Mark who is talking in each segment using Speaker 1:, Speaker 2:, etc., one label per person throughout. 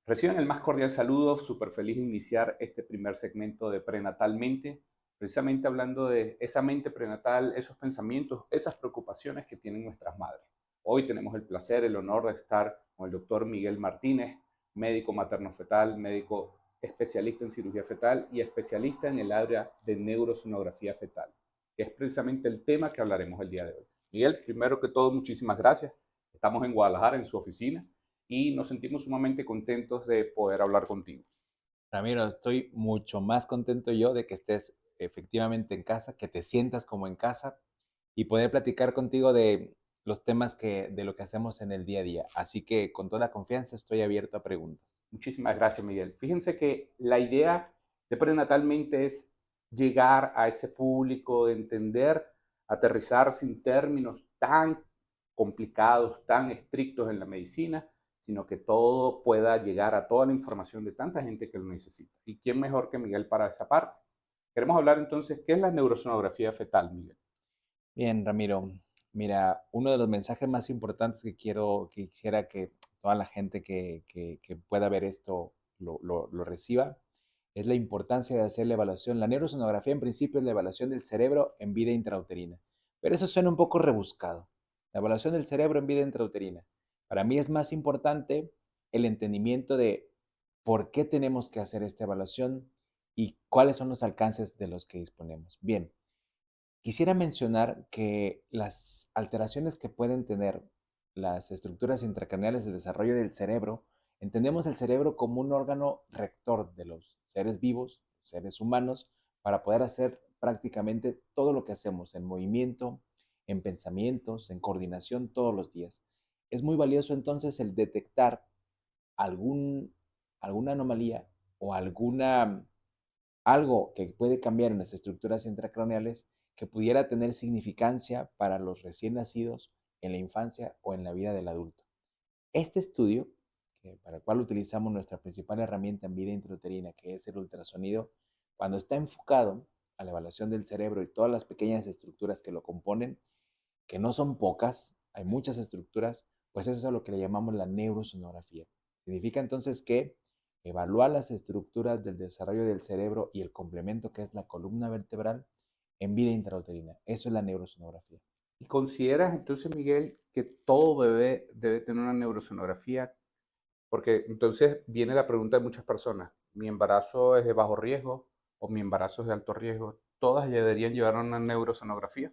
Speaker 1: Reciban el más cordial saludo, súper feliz de iniciar este primer segmento de Prenatalmente, precisamente hablando de esa mente prenatal, esos pensamientos, esas preocupaciones que tienen nuestras madres. Hoy tenemos el placer, el honor de estar con el doctor Miguel Martínez, médico materno-fetal, médico especialista en cirugía fetal y especialista en el área de neurosonografía fetal, que es precisamente el tema que hablaremos el día de hoy. Miguel, primero que todo, muchísimas gracias. Estamos en Guadalajara, en su oficina y nos sentimos sumamente contentos de poder hablar contigo.
Speaker 2: Ramiro, estoy mucho más contento yo de que estés efectivamente en casa, que te sientas como en casa y poder platicar contigo de los temas de lo que hacemos en el día a día. Así que con toda confianza estoy abierto a preguntas.
Speaker 1: Muchísimas gracias, Miguel. Fíjense que la idea de Prenatalmente es llegar a ese público, de entender, aterrizar sin términos tan complicados, tan estrictos en la medicina, sino que todo pueda llegar a toda la información de tanta gente que lo necesita. ¿Y quién mejor que Miguel para esa parte? Queremos hablar entonces, ¿qué es la neurosonografía fetal, Miguel?
Speaker 2: Bien, Ramiro, mira, uno de los mensajes más importantes que quisiera que toda la gente que pueda ver esto lo reciba, es la importancia de hacer la evaluación. La neurosonografía en principio es la evaluación del cerebro en vida intrauterina, pero eso suena un poco rebuscado. La evaluación del cerebro en vida intrauterina. Para mí es más importante el entendimiento de por qué tenemos que hacer esta evaluación y cuáles son los alcances de los que disponemos. Bien, quisiera mencionar que las alteraciones que pueden tener las estructuras intracraneales del desarrollo del cerebro, entendemos el cerebro como un órgano rector de los seres vivos, seres humanos, para poder hacer prácticamente todo lo que hacemos en movimiento, en pensamientos, en coordinación todos los días. Es muy valioso entonces el detectar algún, alguna anomalía o algo que puede cambiar en las estructuras intracraneales que pudiera tener significancia para los recién nacidos en la infancia o en la vida del adulto. Este estudio, para el cual utilizamos nuestra principal herramienta en vida intrauterina, que es el ultrasonido, cuando está enfocado a la evaluación del cerebro y todas las pequeñas estructuras que lo componen, que no son pocas, hay muchas estructuras, pues eso es a lo que le llamamos la neurosonografía. Significa entonces que evalúa las estructuras del desarrollo del cerebro y el complemento que es la columna vertebral en vida intrauterina. Eso es la neurosonografía.
Speaker 1: ¿Y consideras entonces, Miguel, que todo bebé debe tener una neurosonografía? Porque entonces viene la pregunta de muchas personas, ¿mi embarazo es de bajo riesgo o mi embarazo es de alto riesgo? ¿Todas deberían llevar una neurosonografía?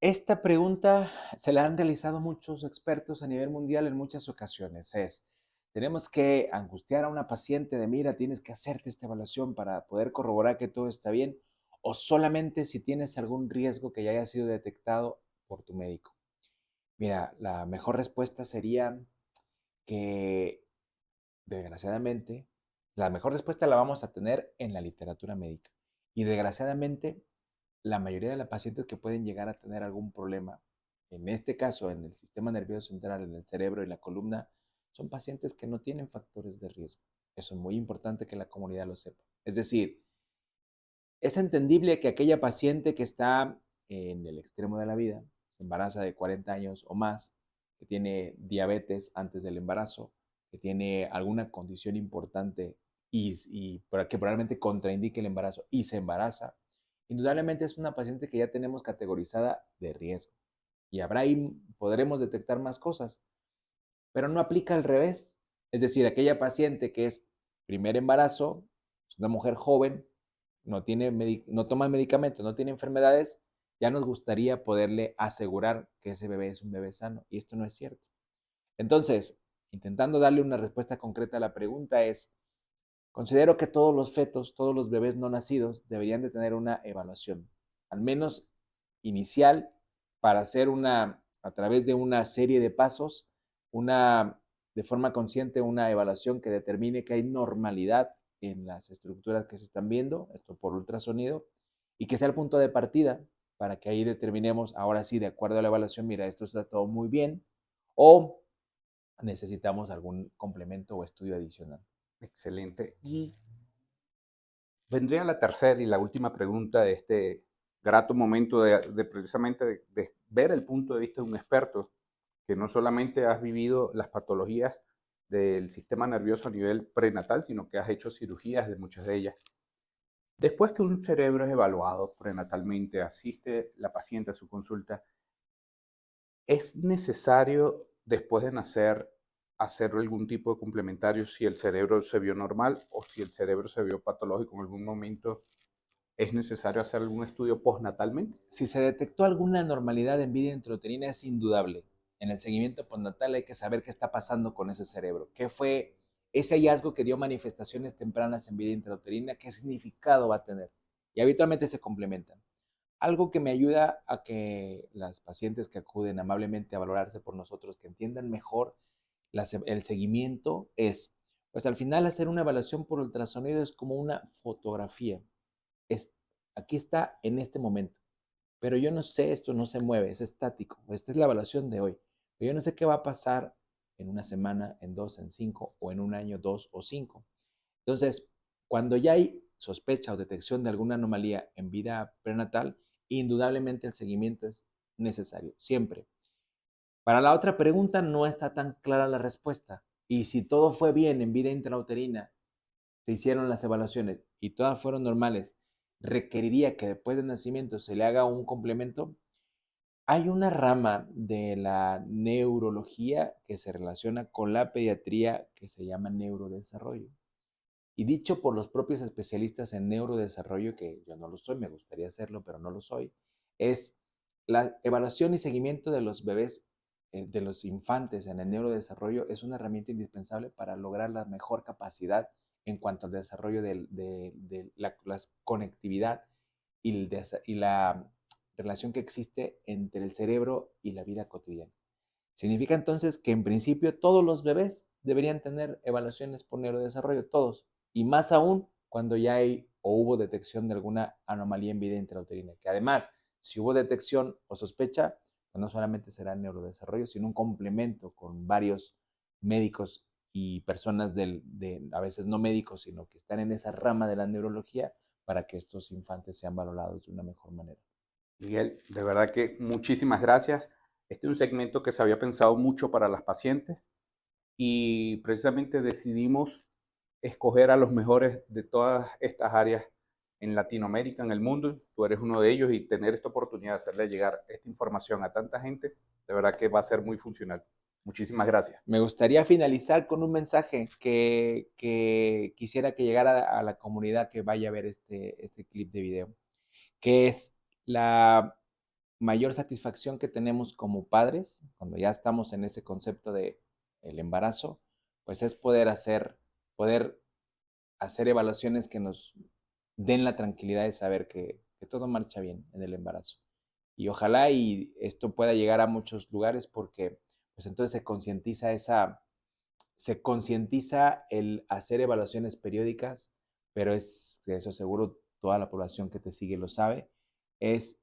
Speaker 2: Esta pregunta se la han realizado muchos expertos a nivel mundial en muchas ocasiones. Tenemos que angustiar a una paciente de, mira, tienes que hacerte esta evaluación para poder corroborar que todo está bien, o solamente si tienes algún riesgo que ya haya sido detectado por tu médico. Mira, la mejor respuesta sería que, desgraciadamente, la mejor respuesta la vamos a tener en la literatura médica. Y desgraciadamente, la mayoría de las pacientes que pueden llegar a tener algún problema, en este caso en el sistema nervioso central, en el cerebro y la columna, son pacientes que no tienen factores de riesgo. Eso es muy importante que la comunidad lo sepa. Es decir, es entendible que aquella paciente que está en el extremo de la vida, se embaraza de 40 años o más, que tiene diabetes antes del embarazo, que tiene alguna condición importante y que probablemente contraindique el embarazo y se embaraza, indudablemente es una paciente que ya tenemos categorizada de riesgo. Y habrá ahí, podremos detectar más cosas, pero no aplica al revés. Es decir, aquella paciente que es primer embarazo, es una mujer joven, no toma medicamentos, no tiene enfermedades, ya nos gustaría poderle asegurar que ese bebé es un bebé sano, y esto no es cierto. Entonces, intentando darle una respuesta concreta a la pregunta es, considero que todos los fetos, todos los bebés no nacidos deberían de tener una evaluación, al menos inicial, para hacer a través de una serie de pasos, una, de forma consciente, una evaluación que determine que hay normalidad en las estructuras que se están viendo, esto por ultrasonido, y que sea el punto de partida para que ahí determinemos, ahora sí, de acuerdo a la evaluación, mira, esto está todo muy bien, o necesitamos algún complemento o estudio adicional.
Speaker 1: Excelente. Y vendría la tercera y la última pregunta de este grato momento de precisamente de ver el punto de vista de un experto que no solamente has vivido las patologías del sistema nervioso a nivel prenatal, sino que has hecho cirugías de muchas de ellas. Después que un cerebro es evaluado prenatalmente, asiste la paciente a su consulta, ¿es necesario después de nacer hacer algún tipo de complementario si el cerebro se vio normal o si el cerebro se vio patológico en algún momento? ¿Es necesario hacer algún estudio postnatalmente?
Speaker 2: Si se detectó alguna anormalidad en vida intrauterina, es indudable. En el seguimiento postnatal hay que saber qué está pasando con ese cerebro. ¿Qué fue ese hallazgo que dio manifestaciones tempranas en vida intrauterina? ¿Qué significado va a tener? Y habitualmente se complementan. Algo que me ayuda a que las pacientes que acuden amablemente a valorarse por nosotros, que entiendan mejor el seguimiento, es, pues al final hacer una evaluación por ultrasonido es como una fotografía. Es, aquí está en este momento, pero yo no sé, esto no se mueve, es estático. Esta es la evaluación de hoy. Pero yo no sé qué va a pasar en una semana, en 2, en 5, o en un año, 2 o 5. Entonces, cuando ya hay sospecha o detección de alguna anomalía en vida prenatal, indudablemente el seguimiento es necesario, siempre. Para la otra pregunta no está tan clara la respuesta. Y si todo fue bien en vida intrauterina, se hicieron las evaluaciones y todas fueron normales, requeriría que después del nacimiento se le haga un complemento. Hay una rama de la neurología que se relaciona con la pediatría que se llama neurodesarrollo. Y dicho por los propios especialistas en neurodesarrollo, que yo no lo soy, me gustaría hacerlo, pero no lo soy, es la evaluación y seguimiento de los bebés, de los infantes en el neurodesarrollo, es una herramienta indispensable para lograr la mejor capacidad en cuanto al desarrollo de la conectividad y la relación que existe entre el cerebro y la vida cotidiana. Significa entonces que en principio todos los bebés deberían tener evaluaciones por neurodesarrollo, todos, y más aún cuando ya hay o hubo detección de alguna anomalía en vida intrauterina, que además, si hubo detección o sospecha, pues no solamente será neurodesarrollo, sino un complemento con varios médicos y personas a veces no médicos, sino que están en esa rama de la neurología para que estos infantes sean valorados de una mejor manera.
Speaker 1: Miguel, de verdad que muchísimas gracias. Este es un segmento que se había pensado mucho para las pacientes y precisamente decidimos escoger a los mejores de todas estas áreas en Latinoamérica, en el mundo. Tú eres uno de ellos y tener esta oportunidad de hacerle llegar esta información a tanta gente, de verdad que va a ser muy funcional. Muchísimas gracias.
Speaker 2: Me gustaría finalizar con un mensaje que quisiera que llegara a la comunidad que vaya a ver este clip de video, que es la mayor satisfacción que tenemos como padres, cuando ya estamos en ese concepto de el embarazo, pues es poder hacer evaluaciones que nos den la tranquilidad de saber que todo marcha bien en el embarazo. Y ojalá y esto pueda llegar a muchos lugares porque pues entonces se concientiza el hacer evaluaciones periódicas, pero es, eso seguro toda la población que te sigue lo sabe, es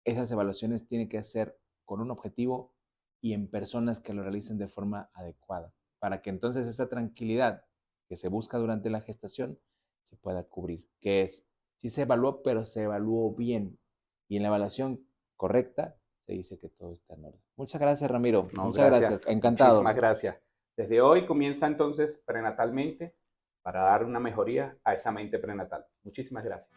Speaker 2: esas evaluaciones tienen que ser con un objetivo y en personas que lo realicen de forma adecuada, para que entonces esa tranquilidad que se busca durante la gestación se pueda cubrir, que es, sí se evaluó, pero se evaluó bien, y en la evaluación correcta se dice que todo está en orden. Muchas gracias, Ramiro.
Speaker 1: No,
Speaker 2: Muchas gracias.
Speaker 1: gracias,
Speaker 2: Encantado.
Speaker 1: muchísimas gracias. Desde hoy comienza entonces prenatalmente para dar una mejoría a esa mente prenatal. Muchísimas gracias.